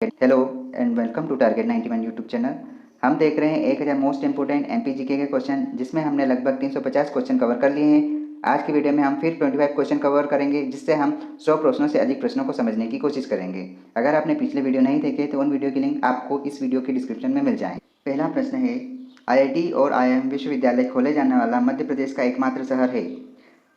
Hello and welcome to target 91 YouTube channel. हम देख रहे हैं 1000 मोस्ट इंपोर्टेंट एमपीजीके के क्वेश्चन, जिसमें हमने लगभग 350 क्वेश्चन कवर कर लिए हैं। आज की वीडियो में हम फिर 25 क्वेश्चन कवर करेंगे, जिससे हम 100 प्रश्नों से अधिक प्रश्नों को समझने की कोशिश करेंगे। अगर आपने पिछले वीडियो नहीं देखे तो उन वीडियो की लिंक आपको इस वीडियो के डिस्क्रिप्शन में मिल जाए। पहला प्रश्न है, IIT और IIM विश्वविद्यालय खोले जाने वाला मध्य प्रदेश का एकमात्र शहर है।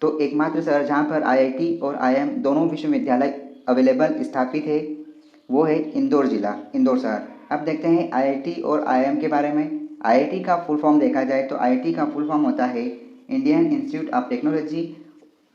तो एकमात्र शहर जहाँ पर IIT और IIM दोनों विश्वविद्यालय अवेलेबल स्थापित है वो है इंदौर जिला, इंदौर शहर। अब देखते हैं IIT और IIM के बारे में। IIT का फुल फॉर्म देखा जाए तो IIT का फुल फॉर्म होता है इंडियन इंस्टीट्यूट ऑफ टेक्नोलॉजी,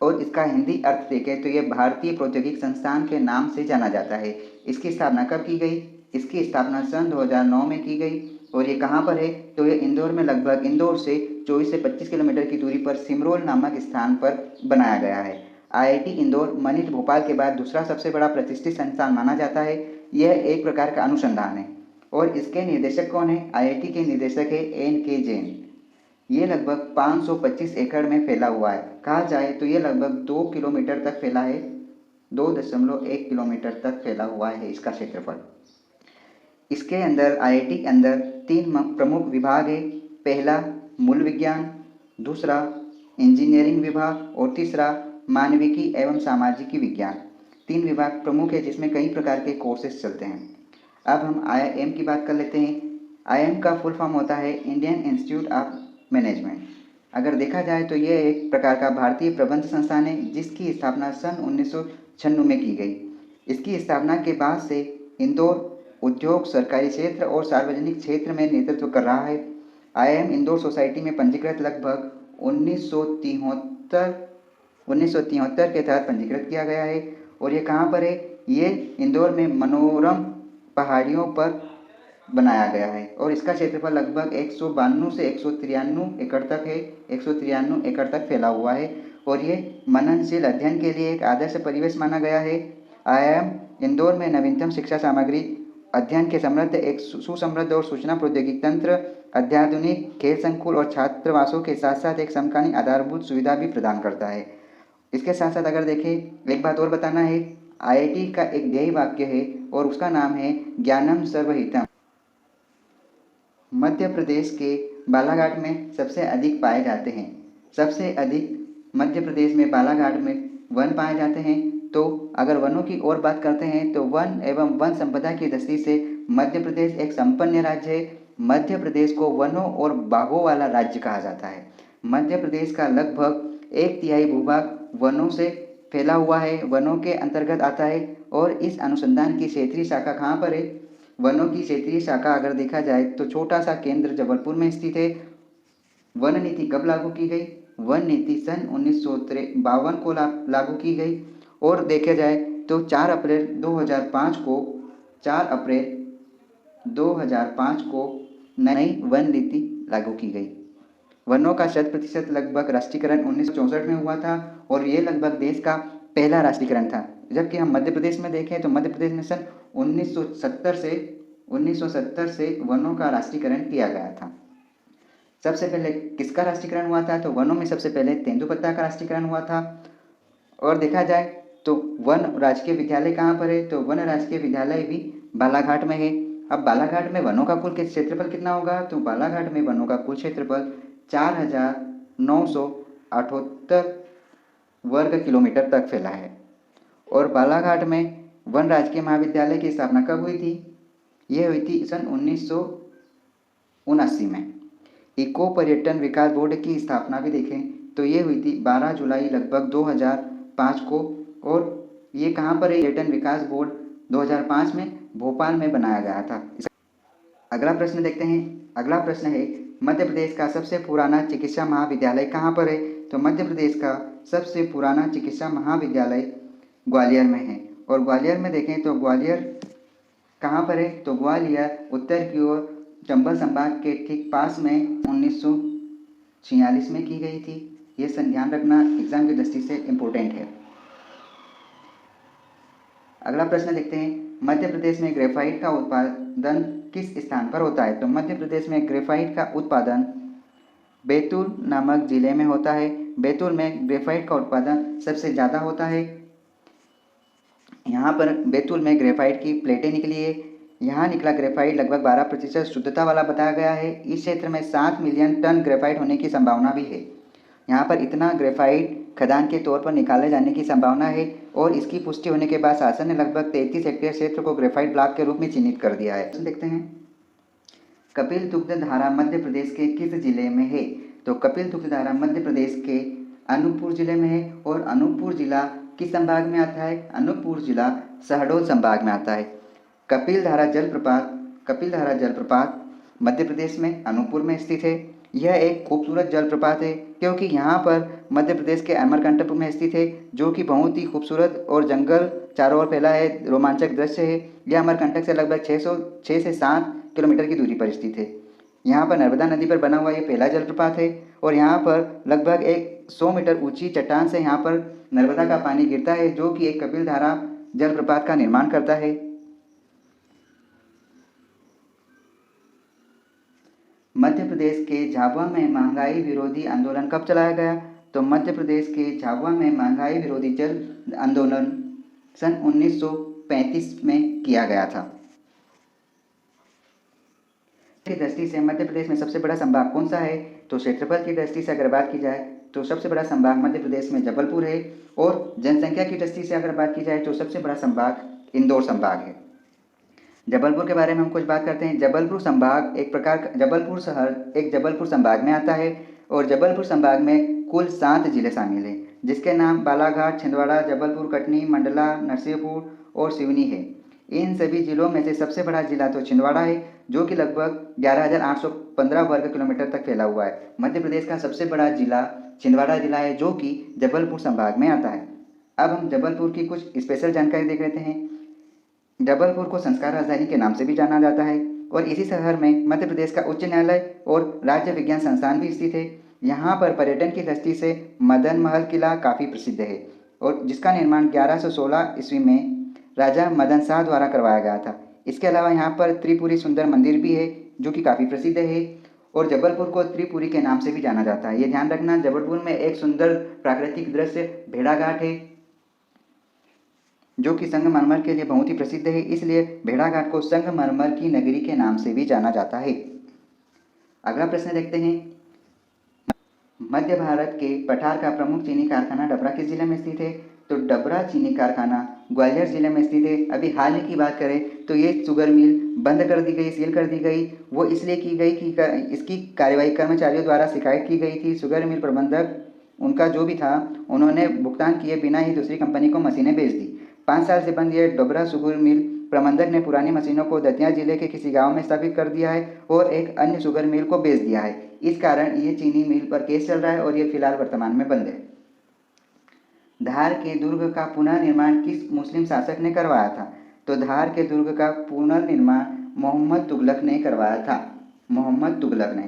और इसका हिंदी अर्थ देखें तो ये भारतीय प्रौद्योगिक संस्थान के नाम से जाना जाता है। इसकी स्थापना कब की गई? इसकी स्थापना सन 2009 में की गई। और ये कहाँ पर है? तो ये इंदौर में, लगभग इंदौर से 24 से 25 किलोमीटर की दूरी पर सिमरोल नामक स्थान पर बनाया गया है। IIT इंदौर मनिट भोपाल के बाद दूसरा सबसे बड़ा प्रतिष्ठित संस्थान माना जाता है। यह एक प्रकार का अनुसंधान है। और इसके निर्देशक कौन है? IIT के निर्देशक है NK जैन। ये लगभग 525 एकड़ में फैला हुआ है। कहा जाए तो ये लगभग 2 किलोमीटर तक फैला है, 2.1 किलोमीटर तक फैला हुआ है इसका क्षेत्रफल। इसके अंदर IIT के अंदर 3 प्रमुख विभाग है। पहला मूल विज्ञान, दूसरा इंजीनियरिंग विभाग और तीसरा मानविकी एवं सामाजिकी विज्ञान। 3 विभाग प्रमुख है जिसमें कई प्रकार के कोर्सेज चलते हैं। अब हम IIM की बात कर लेते हैं। IIM का फुल फॉर्म होता है इंडियन इंस्टीट्यूट ऑफ मैनेजमेंट। अगर देखा जाए तो यह एक प्रकार का भारतीय प्रबंध संस्थान है, जिसकी स्थापना सन 1996 में की गई। इसकी स्थापना के बाद से इंदौर उद्योग, सरकारी क्षेत्र और सार्वजनिक क्षेत्र में नेतृत्व कर रहा है। IIM इंदौर सोसाइटी में पंजीकृत लगभग 1973 के तहत पंजीकृत किया गया है। और ये कहाँ पर है? ये इंदौर में मनोरम पहाड़ियों पर बनाया गया है। और इसका क्षेत्रफल लगभग 192 से 193 एकड़ तक है, 193 एकड़ तक फैला हुआ है। और ये मननशील अध्ययन के लिए एक आदर्श परिवेश माना गया है। IIM इंदौर में नवीनतम शिक्षा सामग्री, अध्ययन के समृद्ध एक सुसमृद्ध और सूचना प्रौद्योगिकी तंत्र, अत्याधुनिक खेल संकुल और छात्रावासों के साथ साथ एक समकालीन आधारभूत सुविधा भी प्रदान करता है। इसके साथ साथ अगर देखें, एक बात और बताना है, IIT का एक ध्येय वाक्य है और उसका नाम है ज्ञानम सर्वहितम। मध्य प्रदेश के बालाघाट में सबसे अधिक पाए जाते हैं। सबसे अधिक मध्य प्रदेश में बालाघाट में वन पाए जाते हैं। तो अगर वनों की और बात करते हैं तो वन एवं वन संपदा की दृष्टि से मध्य प्रदेश एक संपन्न राज्य है। मध्य प्रदेश को वनों और बाघों वाला राज्य कहा जाता है। मध्य प्रदेश का लगभग 1/3 भूभाग वनों से फैला हुआ है, वनों के अंतर्गत आता है। और इस अनुसंधान की क्षेत्रीय शाखा कहाँ पर है? वनों की क्षेत्रीय शाखा अगर देखा जाए तो छोटा सा केंद्र जबलपुर में स्थित है। वन नीति कब लागू की गई? वन नीति सन 1952 को लागू की गई। और देखा जाए तो 4 अप्रैल 2005 को नई वन नीति लागू की गई। वनों का 100% लगभग राष्ट्रीयकरण 1964 में हुआ था। और ये लगभग देश का पहला राष्ट्रीयकरण था। जबकि हम मध्य प्रदेश में देखें तो मध्य प्रदेश में सन 1970 से वनों का राष्ट्रीयकरण किया गया था। सबसे पहले किसका राष्ट्रीयकरण हुआ था? तो वनों में सबसे पहले तेंदुपत्ता का राष्ट्रीयकरण हुआ था। और देखा जाए तो वन राजकीय विद्यालय कहाँ पर है? तो वन राजकीय विद्यालय भी बालाघाट में है। अब बालाघाट में वनों का कुल क्षेत्रफल कितना होगा? तो बालाघाट में वनों का कुल क्षेत्रफल 4978 वर्ग किलोमीटर तक फैला है। और बालाघाट में वन राजकीय महाविद्यालय की स्थापना कब हुई थी? यह हुई थी सन 1979 में। इको पर्यटन विकास बोर्ड की स्थापना भी देखें तो ये हुई थी 12 जुलाई लगभग 2005 को। और ये कहाँ पर है? पर्यटन विकास बोर्ड 2005 में भोपाल में बनाया गया था। अगला प्रश्न देखते हैं। अगला प्रश्न है, मध्य प्रदेश का सबसे पुराना चिकित्सा महाविद्यालय कहाँ पर है? तो मध्य प्रदेश का सबसे पुराना चिकित्सा महाविद्यालय ग्वालियर में है। और ग्वालियर में देखें तो ग्वालियर कहाँ पर है? तो ग्वालियर उत्तर की ओर चंबल संभाग के ठीक पास में 1946 में की गई थी। ये ध्यान रखना, एग्जाम की दृष्टि से इम्पोर्टेंट है। अगला प्रश्न देखते हैं, मध्य प्रदेश में ग्रेफाइट का उत्पादन किस स्थान पर होता है? तो मध्य प्रदेश में ग्रेफाइट का उत्पादन बैतूल नामक जिले में होता है। बैतूल में ग्रेफाइट का उत्पादन सबसे ज़्यादा होता है। यहाँ पर बैतूल में ग्रेफाइट की प्लेटें निकली है। यहाँ निकला ग्रेफाइट लगभग 12% शुद्धता वाला बताया गया है। इस क्षेत्र में 7 मिलियन टन ग्रेफाइट होने की संभावना भी है। यहाँ पर इतना ग्रेफाइट खदान के तौर पर निकाले जाने की संभावना है और इसकी पुष्टि होने के बाद शासन ने लगभग 33 हेक्टेयर क्षेत्र को ग्रेफाइट ब्लॉक के रूप में चिन्हित कर दिया है। देखते हैं, कपिल दुग्ध धारा मध्य प्रदेश के किस जिले में है? तो कपिल दुग्ध धारा मध्य प्रदेश के अनूपपुर जिले में है और अनूपपुर जिला किस संभाग में आता है? अनूपपुर जिला शहडोल संभाग में आता है। कपिल धारा जलप्रपात मध्य प्रदेश में अनूपपुर में स्थित है। यह एक खूबसूरत जलप्रपात है क्योंकि यहाँ पर मध्य प्रदेश के अमरकंटक में स्थित है, जो कि बहुत ही खूबसूरत और जंगल चारों ओर फैला है, रोमांचक दृश्य है। यह अमरकंटक से लगभग 6 से 7 किलोमीटर की दूरी पर स्थित है। यहाँ पर नर्मदा नदी पर बना हुआ ये पहला जलप्रपात है और यहाँ पर लगभग 100 मीटर ऊंची चट्टान से यहाँ पर नर्मदा का पानी गिरता है, जो कि एक कपिल धारा जलप्रपात का निर्माण करता है। मध्य प्रदेश के झाबुआ में महंगाई विरोधी आंदोलन कब चलाया गया? तो मध्य प्रदेश के झाबुआ में महंगाई विरोधी जल आंदोलन सन 1935 में किया गया था। की दृष्टि से मध्य प्रदेश में सबसे बड़ा संभाग कौन सा है? तो क्षेत्रफल की दृष्टि से अगर बात की जाए तो सबसे बड़ा संभाग मध्य प्रदेश में जबलपुर है और जनसंख्या की दृष्टि से अगर बात की जाए तो सबसे बड़ा संभाग इंदौर संभाग है। जबलपुर के बारे में हम कुछ बात करते हैं। जबलपुर संभाग एक प्रकार का, जबलपुर शहर एक जबलपुर संभाग में आता है और जबलपुर संभाग में कुल 7 जिले शामिल हैं, जिसके नाम बालाघाट, छिंदवाड़ा, जबलपुर, कटनी, मंडला, नरसिंहपुर और सिवनी है। इन सभी जिलों में से सबसे बड़ा जिला तो छिंदवाड़ा है, जो कि लगभग 11,815 वर्ग किलोमीटर तक फैला हुआ है। मध्य प्रदेश का सबसे बड़ा जिला छिंदवाड़ा जिला है, जो कि जबलपुर संभाग में आता है। अब हम जबलपुर की कुछ स्पेशल जानकारी देख लेते हैं। जबलपुर को संस्कार राजधानी के नाम से भी जाना जाता है और इसी शहर में मध्य प्रदेश का उच्च न्यायालय और राज्य विज्ञान संस्थान भी स्थित है। यहाँ पर पर्यटन की दृष्टि से मदन महल किला काफ़ी प्रसिद्ध है और जिसका निर्माण 1116 ईस्वी में राजा मदन शाह द्वारा करवाया गया था। इसके अलावा यहाँ पर त्रिपुरी सुंदर मंदिर भी है, जो कि काफ़ी प्रसिद्ध है और जबलपुर को त्रिपुरी के नाम से भी जाना जाता है। ये ध्यान रखना, जबलपुर में एक सुंदर प्राकृतिक दृश्य भेड़ाघाट है, जो कि संगमरमर के लिए बहुत ही प्रसिद्ध है, इसलिए भेड़ाघाट को संगमरमर की नगरी के नाम से भी जाना जाता है। अगला प्रश्न देखते हैं, मध्य भारत के पठार का प्रमुख चीनी कारखाना डबरा किस जिले में स्थित है? तो डबरा चीनी कारखाना ग्वालियर जिले में स्थित है। अभी हाल ही की बात करें तो ये शुगर मिल बंद कर दी गई, सील कर दी गई। वो इसलिए की गई कि इसकी कार्यवाही कर्मचारियों द्वारा शिकायत की गई थी। शुगर मिल प्रबंधक उनका जो भी था, उन्होंने भुगतान किए बिना ही दूसरी कंपनी को मशीनें बेच दी। 5 साल से बंद ये डबरा शुगर मिल प्रबंधक ने पुरानी मशीनों को दतिया जिले के किसी गांव में स्थापित कर दिया है और एक अन्य शुगर मिल को बेच दिया है। इस कारण ये चीनी मिल पर केस चल रहा है और ये फिलहाल वर्तमान में बंद है। धार के दुर्ग का पुनर्निर्माण किस मुस्लिम शासक ने करवाया था? तो धार के दुर्ग का पुनर्निर्माण मोहम्मद तुगलक ने करवाया था। मोहम्मद तुगलक ने।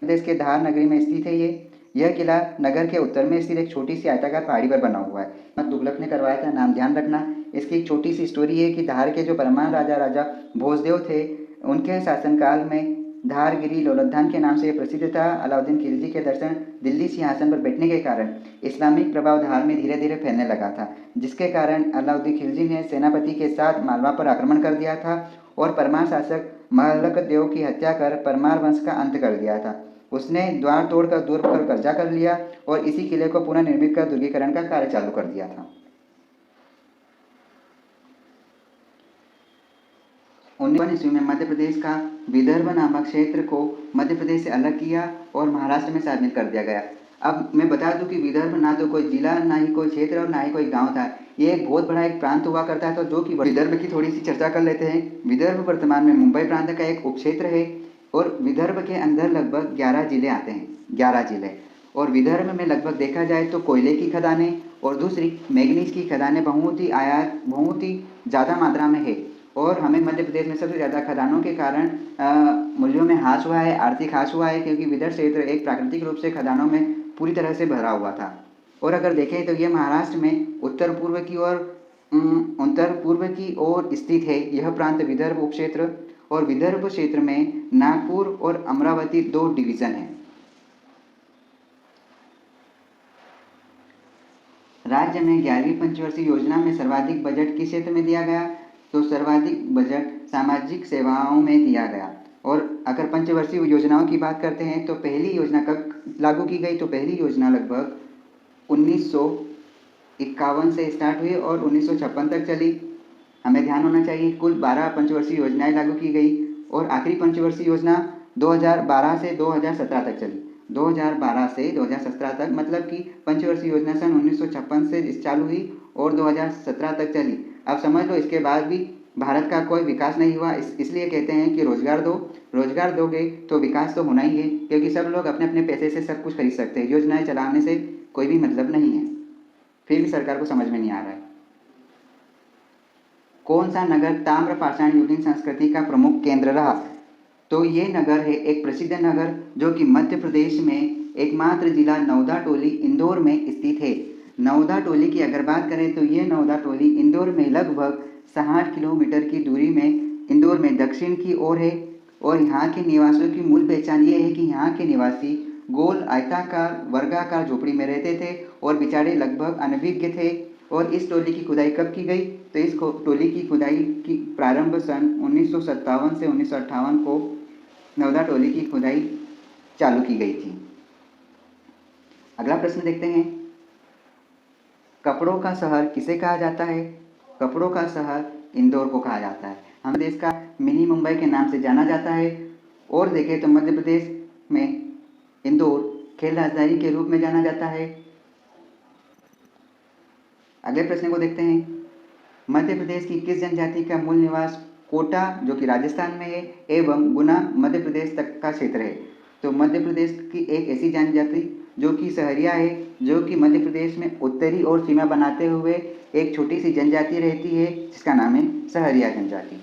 प्रदेश के धार नगरी में स्थित है यह किला नगर के उत्तर में स्थित एक छोटी सी आयताकार पहाड़ी पर बना हुआ है। मोहम्मद तुगलक ने करवाया था, नाम ध्यान रखना। इसकी एक छोटी सी स्टोरी है कि धार के जो परमान राजा भोजदेव थे, उनके शासनकाल में धारगिरी लौलद्दान के नाम से प्रसिद्ध था। अलाउद्दीन खिलजी के दर्शन दिल्ली सिंहासन पर बैठने के कारण इस्लामिक प्रभाव धार में धीरे धीरे फैलने लगा था, जिसके कारण अलाउद्दीन खिलजी ने सेनापति के साथ मालवा पर आक्रमण कर दिया था और परमार शासक महलक देव की हत्या कर परमार वंश का अंत कर दिया था। उसने द्वार तोड़कर दुर्ग पर कब्जा कर लिया और इसी किले को पुनः निर्मित कर दुर्गीकरण का कार्य चालू कर दिया था। 19 ईस्वी में मध्य प्रदेश का विदर्भ नामक क्षेत्र को मध्य प्रदेश से अलग किया और महाराष्ट्र में शामिल कर दिया गया। अब मैं बता दूं कि विदर्भ ना तो कोई जिला, ना ही कोई क्षेत्र और ना ही कोई गांव था। ये एक बहुत बड़ा एक प्रांत हुआ करता था, जो कि विदर्भ की थोड़ी सी चर्चा कर लेते हैं। विदर्भ वर्तमान में मुंबई प्रांत का एक उपक्षेत्र है और विदर्भ के अंदर लगभग 11 जिले आते हैं, 11 जिले। और विदर्भ में लगभग देखा जाए तो कोयले की खदानें और दूसरी मैग्नीज की खदानें बहुत ही ज़्यादा मात्रा में है और हमें मध्य प्रदेश में सबसे ज़्यादा खदानों के कारण मूल्यों में ह्रास हुआ है, आर्थिक ह्रास हुआ है, क्योंकि विदर्भ क्षेत्र एक प्राकृतिक रूप से खदानों में पूरी तरह से भरा हुआ था। और अगर देखें तो ये महाराष्ट्र में उत्तर पूर्व की ओर स्थित है यह प्रांत विदर्भ उपक्षेत्र। और विदर्भ क्षेत्र में नागपुर और अमरावती 2 डिवीज़न हैं। राज्य में 11वीं पंचवर्षीय योजना में सर्वाधिक बजट किस क्षेत्र में दिया गया? तो सर्वाधिक बजट सामाजिक सेवाओं में दिया गया। और अगर पंचवर्षीय योजनाओं की बात करते हैं तो पहली योजना कब लागू की गई, तो पहली योजना लगभग 1951 से स्टार्ट हुई और 1956 तक चली। हमें ध्यान होना चाहिए कुल 12 पंचवर्षीय योजनाएं लागू की गई और आखिरी पंचवर्षीय योजना 2012 से 2017 तक चली। 2012 से 2017 तक मतलब कि पंचवर्षीय योजना सन 1956 से चालू हुई और 2017 तक चली। अब समझ लो इसके बाद भी भारत का कोई विकास नहीं हुआ। इसलिए कहते हैं कि रोजगार दो, रोजगार दोगे तो विकास तो होना ही है, क्योंकि सब लोग अपने अपने पैसे से सब कुछ खरीद सकते हैं। योजनाएं चलाने से कोई भी मतलब नहीं है। फिर भी सरकार को समझ में नहीं आ रहा है। कौन सा नगर ताम्रपाषाण युगीन संस्कृति का प्रमुख केंद्र रहा, तो ये नगर है एक प्रसिद्ध नगर जो कि मध्य प्रदेश में एकमात्र जिला नौदा टोली इंदौर में स्थित है। नौदा टोली की अगर बात करें तो ये नौदा टोली इंदौर में लगभग 60 किलोमीटर की दूरी में इंदौर में दक्षिण की ओर है। और यहाँ के निवासियों की मूल पहचान ये है कि यहाँ के निवासी गोल आयताकार वर्गाकार झोपड़ी में रहते थे और बेचारे लगभग अनभिज्ञ थे। और इस टोली की खुदाई कब की गई, तो इस टोली की खुदाई की प्रारंभ सन 1957 से 1958 को नौदा टोली की खुदाई चालू की गई थी। अगला प्रश्न देखते हैं, कपड़ों का शहर किसे कहा जाता है, कपड़ों का शहर इंदौर को कहा जाता है। हम देश का मिनी मुंबई के नाम से जाना जाता है। और देखें तो मध्य प्रदेश में इंदौर खेल राजधानी के रूप में जाना जाता है। अगले प्रश्न को देखते हैं, मध्य प्रदेश की किस जनजाति का मूल निवास कोटा जो कि राजस्थान में है एवं गुना मध्य प्रदेश तक का क्षेत्र है। तो मध्य प्रदेश की एक ऐसी जनजाति जो कि सहरिया है, जो कि मध्य प्रदेश में उत्तरी और सीमा बनाते हुए एक छोटी सी जनजाति रहती है जिसका नाम है सहरिया जनजाति।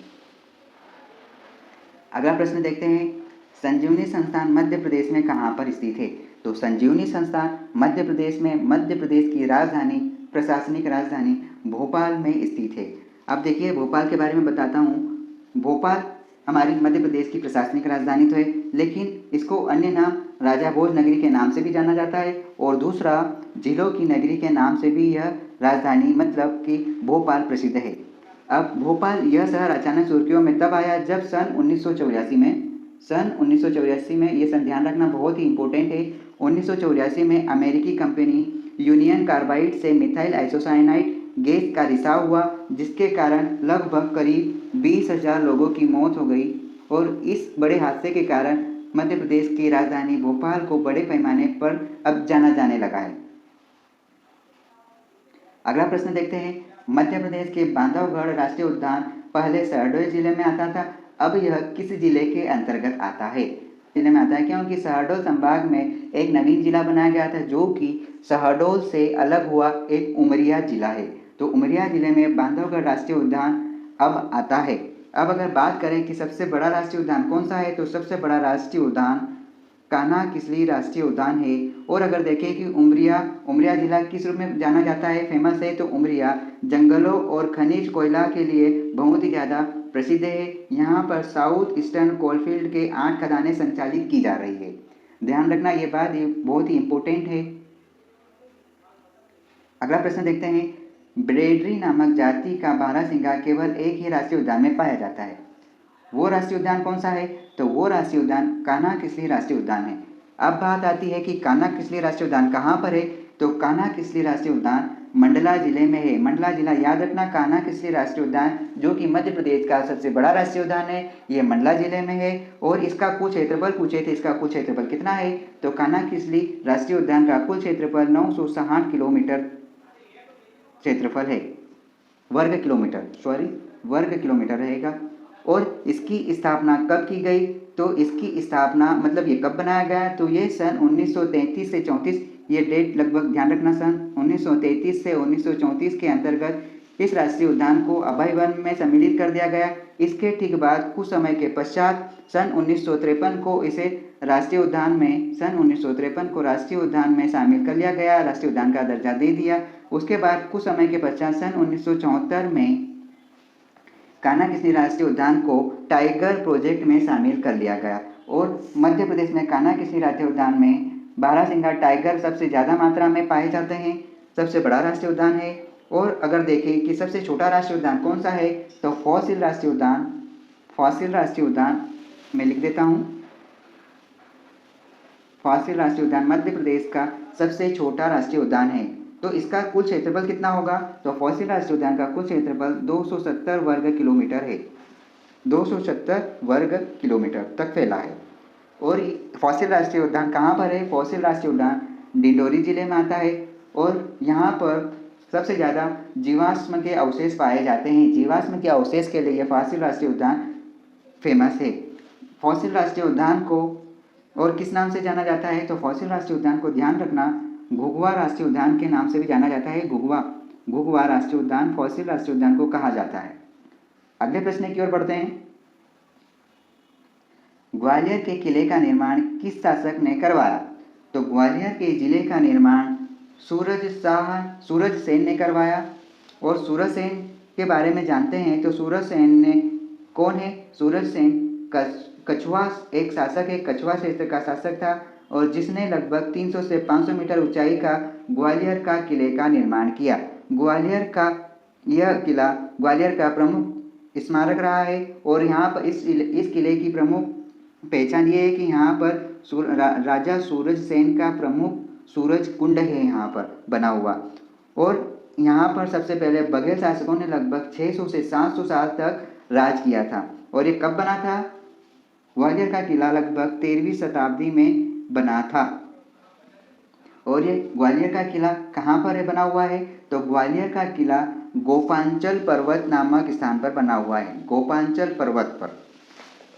अगला प्रश्न देखते हैं, संजीवनी संस्थान मध्य प्रदेश में कहाँ पर स्थित है। तो संजीवनी संस्थान मध्य प्रदेश में मध्य प्रदेश की राजधानी प्रशासनिक राजधानी भोपाल में स्थित है। अब देखिए भोपाल के बारे में बताता हूँ। भोपाल हमारी मध्य प्रदेश की प्रशासनिक राजधानी तो है, लेकिन इसको अन्य नाम राजा भोज नगरी के नाम से भी जाना जाता है और दूसरा जिलों की नगरी के नाम से भी यह राजधानी मतलब कि भोपाल प्रसिद्ध है। अब भोपाल यह शहर अचानक सुर्खियों में तब आया जब सन 1984 में ये सन ध्यान रखना बहुत ही इंपॉर्टेंट है। 1984 में अमेरिकी कंपनी यूनियन कार्बाइड से मिथाइल आइसोसाइनाइड गैस का रिसाव हुआ, जिसके कारण लगभग करीब 20,000 लोगों की मौत हो गई। और इस बड़े हादसे के कारण मध्य प्रदेश की राजधानी भोपाल को बड़े पैमाने पर अब जाना जाने लगा है। अगला प्रश्न देखते हैं, मध्य प्रदेश के बांधवगढ़ राष्ट्रीय उद्यान पहले शहडोल जिले में आता था, अब यह किस जिले के अंतर्गत आता है। जिले में आता है क्योंकि शहडोल संभाग में एक नवीन जिला बनाया गया था जो कि शहडोल से अलग हुआ एक उमरिया जिला है। तो उमरिया जिले में बांधवगढ़ राष्ट्रीय उद्यान अब आता है। अब अगर बात करें कि सबसे बड़ा राष्ट्रीय उद्यान कौन सा है, तो सबसे बड़ा राष्ट्रीय उद्यान कान्हा किसली राष्ट्रीय उद्यान है। और अगर देखें कि उमरिया जिला किस रूप में जाना जाता है, फेमस है, तो उमरिया जंगलों और खनिज कोयला के लिए बहुत ही ज़्यादा प्रसिद्ध है। यहाँ पर साउथ ईस्टर्न कोलफील्ड के 8 खदानें संचालित की जा रही है। ध्यान रखना ये बात बहुत ही इंपॉर्टेंट है। अगला प्रश्न देखते हैं, ब्रेडरी नामक जाति का बारहसिंगा केवल एक ही राष्ट्रीय उद्यान में पाया जाता है। वो राष्ट्रीय उद्यान कौन सा है, तो वो राष्ट्रीय उद्यान कान्हा किसली राष्ट्रीय उद्यान है। अब बात आती है कि कान्हा किसली राष्ट्रीय उद्यान कहाँ पर है, तो कान्हा किसली राष्ट्रीय उद्यान मंडला जिले में है। मंडला जिला याद रखना। कान्हा किसली राष्ट्रीय उद्यान जो कि मध्य प्रदेश का सबसे बड़ा राष्ट्रीय उद्यान है, ये मंडला जिले में है। और इसका कुल क्षेत्रफल पूछे थे, इसका कुल क्षेत्रफल कितना है, तो कान्हा किसली राष्ट्रीय उद्यान का कुल क्षेत्रफल 960 किलोमीटर क्षेत्रफल है, वर्ग किलोमीटर रहेगा। और इसकी स्थापना कब की गई, तो इसकी स्थापना मतलब ये कब बनाया गया, तो ये सन 1933 से 34, ये डेट लगभग ध्यान रखना, सन 1933 से 1934 के अंतर्गत इस राष्ट्रीय उद्यान को अभय वन में सम्मिलित कर दिया गया। इसके ठीक बाद कुछ समय के पश्चात सन 1953 को इसे राष्ट्रीय उद्यान में शामिल कर लिया गया, राष्ट्रीय उद्यान का दर्जा दे दिया। उसके बाद कुछ समय के पश्चात सन 1974 में कान्हा किसली राष्ट्रीय उद्यान को टाइगर प्रोजेक्ट में शामिल कर लिया गया। और मध्य प्रदेश में कान्हा किसली राष्ट्रीय उद्यान में बारहसिंगा टाइगर सबसे ज़्यादा मात्रा में पाए जाते हैं, सबसे बड़ा राष्ट्रीय उद्यान है। और अगर देखें कि सबसे छोटा राष्ट्रीय उद्यान कौन सा है, तो फॉसिल राष्ट्रीय उद्यान फॉसिल राष्ट्रीय उद्यान मैं लिख देता हूँ। फॉसिल राष्ट्रीय उद्यान मध्य प्रदेश का सबसे छोटा राष्ट्रीय उद्यान है। तो इसका कुल क्षेत्रफल कितना होगा? तो फॉसिल राष्ट्रीय उद्यान का कुल क्षेत्रफल 270 वर्ग किलोमीटर है। 270 वर्ग किलोमीटर तक फैला है। और फॉसिल राष्ट्रीय उद्यान कहाँ पर है? फॉसिल राष्ट्रीय उद्यान डिंडोरी जिले में आता है और यहाँ पर सबसे ज़्यादा जीवाश्म के अवशेष पाए जाते हैं। जीवाश्म के अवशेष के लिए फॉसिल राष्ट्रीय उद्यान फेमस है। फॉसिल राष्ट्रीय उद्यान को और किस नाम से जाना जाता है? तो फॉसिल राष्ट्रीय उद्यान को ध्यान रखना, घुघुआ राष्ट्रीय उद्यान के नाम से भी जाना जाता है। घुघुआ राष्ट्रीय उद्यान फॉसिल राष्ट्रीय उद्यान को कहा जाता है। अगले प्रश्न की ओर बढ़ते हैं। ग्वालियर के किले का निर्माण किस शासक ने करवाया? तो ग्वालियर के जिले का निर्माण सूरज सेन ने करवाया। और सूरज सेन के बारे में जानते हैं तो सूरज सेन ने कौन है? सूरज सेन कछुआ एक शासक है, कछुआ क्षेत्र का शासक था और जिसने लगभग 300 से 500 मीटर ऊंचाई का ग्वालियर का किले का निर्माण किया। ग्वालियर का यह किला ग्वालियर का प्रमुख स्मारक रहा है और यहाँ पर इस किले की प्रमुख पहचान ये है कि यहाँ पर राजा सूरज सेन का प्रमुख सूरज कुंड है यहाँ पर बना हुआ। और यहाँ पर सबसे पहले बघेल शासकों ने लगभग 600 से 700 साल तक राज किया था। और ये कब बना था? ग्वालियर का किला लगभग 13वीं शताब्दी में बना था। और ये ग्वालियर का किला कहाँ पर बना हुआ है? तो ग्वालियर का किला गोपांचल पर्वत नामक स्थान पर बना हुआ है, गोपांचल पर्वत पर।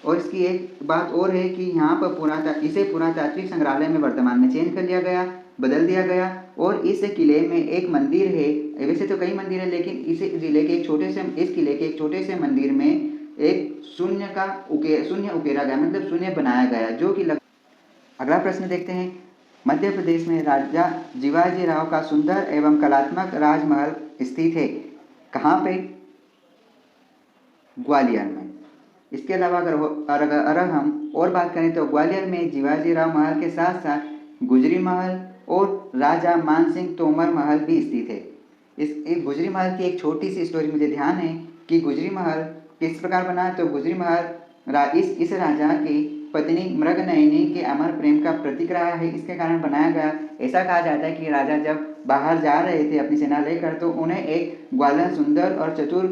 और इसकी एक बात और है कि यहाँ पर इसे पुरातात्विक संग्रहालय में वर्तमान में चेंज कर लिया गया, बदल दिया गया। और इस किले में एक मंदिर है, वैसे तो कई मंदिर है लेकिन इस किले के एक छोटे से मंदिर में एक शून्य उकेरा गया, मतलब शून्य बनाया गया जो कि अगला प्रश्न देखते हैं। मध्य प्रदेश में राजा शिवाजी राव का सुंदर एवं कलात्मक राजमहल स्थित है। कहाँ पे? ग्वालियर में। इसके अलावा अगर हम और बात करें तो ग्वालियर में शिवाजी राव महल के साथ साथ गुजरी महल और राजा मानसिंह तोमर महल भी स्थित है। इस गुजरी महल की एक छोटी सी स्टोरी मुझे ध्यान है कि गुजरी महल किस प्रकार बना। तो गुजरी महल इस राजा की पत्नी मृगनयनी के अमर प्रेम का प्रतीक रहा है, इसके कारण बनाया गया। ऐसा कहा जाता है कि राजा जब बाहर जा रहे थे अपनी सेना लेकर तो उन्हें एक ग्वालियर सुंदर और चतुर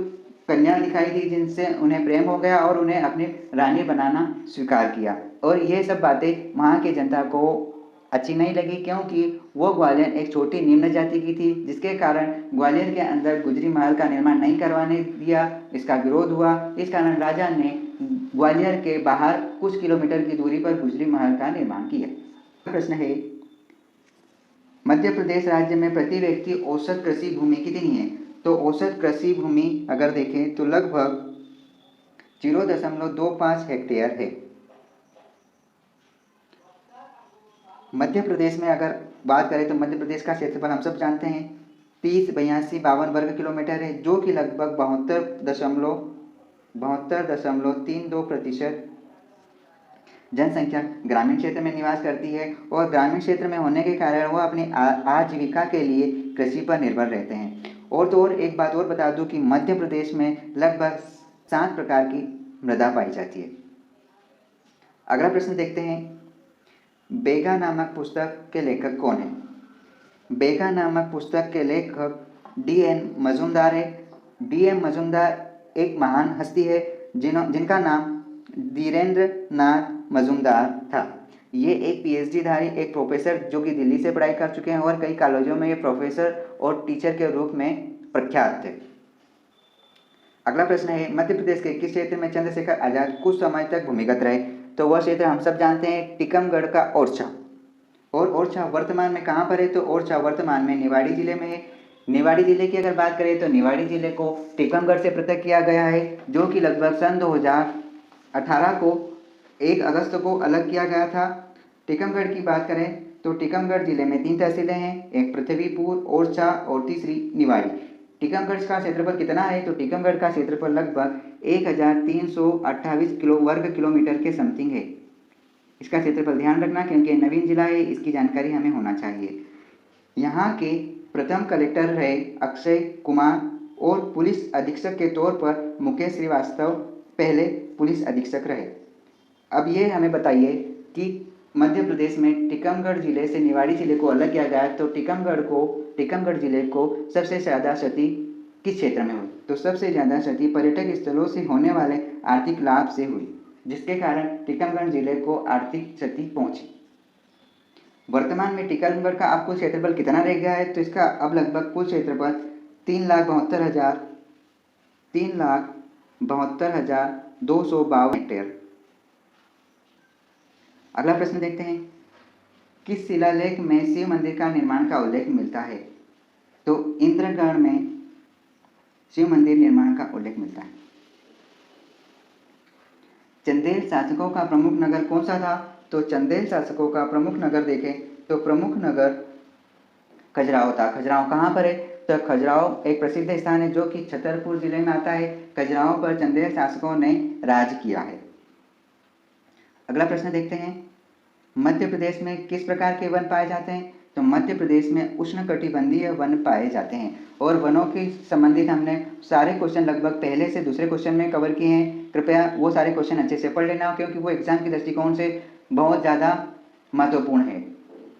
कन्या दिखाई दी जिनसे उन्हें प्रेम हो गया और उन्हें अपनी रानी बनाना स्वीकार किया। और ये सब बातें वहाँ की जनता को अच्छी नहीं लगी क्योंकि वो ग्वालियर एक छोटी निम्न जाति की थी, जिसके कारण ग्वालियर के अंदर गुजरी महल का निर्माण नहीं करवाने दिया, इसका विरोध हुआ। इस कारण राजा ने ग्वालियर के बाहर कुछ किलोमीटर की दूरी पर गुजरी महल का निर्माण किया। प्रश्न है, मध्य प्रदेश राज्य में प्रति व्यक्ति औसत कृषि भूमि कितनी है? तो औसत कृषि भूमि अगर देखें तो लगभग 0.25 हेक्टेयर है। मध्य प्रदेश में अगर बात करें तो मध्य प्रदेश का क्षेत्रफल हम सब जानते हैं 30-82-52 वर्ग किलोमीटर है, जो कि लगभग 72.32% जनसंख्या ग्रामीण क्षेत्र में निवास करती है। और ग्रामीण क्षेत्र में होने के कारण वह अपनी आजीविका के लिए कृषि पर निर्भर रहते हैं। और तो और एक बात और बता दूं कि मध्य प्रदेश में लगभग 7 प्रकार की मृदा पाई जाती है। अगला प्रश्न देखते हैं, बेगा नामक पुस्तक के लेखक कौन है? बेगा नामक पुस्तक के लेखक D.N. मजूमदार है। D.M. मजूमदार एक महान हस्ती है जिनका नाम धीरेन्द्र नाथ मजूमदार था। ये एक PhD धारी एक प्रोफेसर जो कि दिल्ली से पढ़ाई कर चुके हैं और कई कॉलेजों में ये प्रोफेसर और टीचर के रूप में प्रख्यात थे। अगला प्रश्न है, मध्य प्रदेश के किस क्षेत्र में चंद्रशेखर आजाद कुछ समय तक भूमिगत रहे? तो वह क्षेत्र हम सब जानते हैं टीकमगढ़ का ओरछा। और ओरछा वर्तमान में कहाँ पर है? तो ओरछा वर्तमान में निवाड़ी जिले में है। निवाड़ी जिले की अगर बात करें तो निवाड़ी जिले को टीकमगढ़ से पृथक किया गया है, जो कि लगभग सन 2018 को 1 अगस्त को अलग किया गया था। टीकमगढ़ की बात करें तो टीकमगढ़ जिले में 3 तहसीलें हैं, एक पृथ्वीपुर, ओरछा और तीसरी निवाड़ी। टीकमगढ़ का क्षेत्रफल कितना है? तो टीकमगढ़ का क्षेत्रफल लगभग 1328 वर्ग किलोमीटर के समथिंग है। इसका क्षेत्रफल ध्यान रखना क्योंकि नवीन जिला है, इसकी जानकारी हमें होना चाहिए। यहाँ के प्रथम कलेक्टर रहे अक्षय कुमार और पुलिस अधीक्षक के तौर पर मुकेश श्रीवास्तव पहले पुलिस अधीक्षक रहे। अब ये हमें बताइए कि मध्य प्रदेश में टीकमगढ़ जिले से निवाड़ी जिले को अलग किया गया, तो टीकमगढ़ जिले को सबसे ज़्यादा क्षति किस क्षेत्र में हुई? तो सबसे ज़्यादा क्षति पर्यटक स्थलों से होने वाले आर्थिक लाभ से हुई, जिसके कारण टीकमगढ़ जिले को आर्थिक क्षति पहुंची। वर्तमान में टीकमगढ़ का अब कुल क्षेत्रफल कितना रह गया है? तो इसका अब लगभग कुल क्षेत्रफल 3,72,252 हेक्टेयर। अगला प्रश्न देखते हैं, किस शिलालेख में शिव मंदिर का निर्माण का उल्लेख मिलता है? तो इंद्रगढ़ में शिव मंदिर निर्माण का उल्लेख मिलता है। चंदेल शासकों का प्रमुख नगर कौन सा था? तो चंदेल शासकों का प्रमुख नगर देखें तो प्रमुख नगर खजुराहो था। खजुराहो कहाँ पर है? तो खजुराहो एक प्रसिद्ध स्थान है जो कि छतरपुर जिले में आता है। खजुराहो पर चंदेल शासकों ने राज किया है। अगला प्रश्न देखते हैं, मध्य प्रदेश में किस प्रकार के वन पाए जाते हैं? तो मध्य प्रदेश में उष्णकटिबंधीय वन पाए जाते हैं। और वनों के संबंधित हमने सारे क्वेश्चन लगभग पहले से दूसरे क्वेश्चन में कवर किए हैं। कृपया वो सारे क्वेश्चन अच्छे से पढ़ लेना, क्योंकि वो एग्जाम के दृष्टिकोण से बहुत ज़्यादा महत्वपूर्ण है।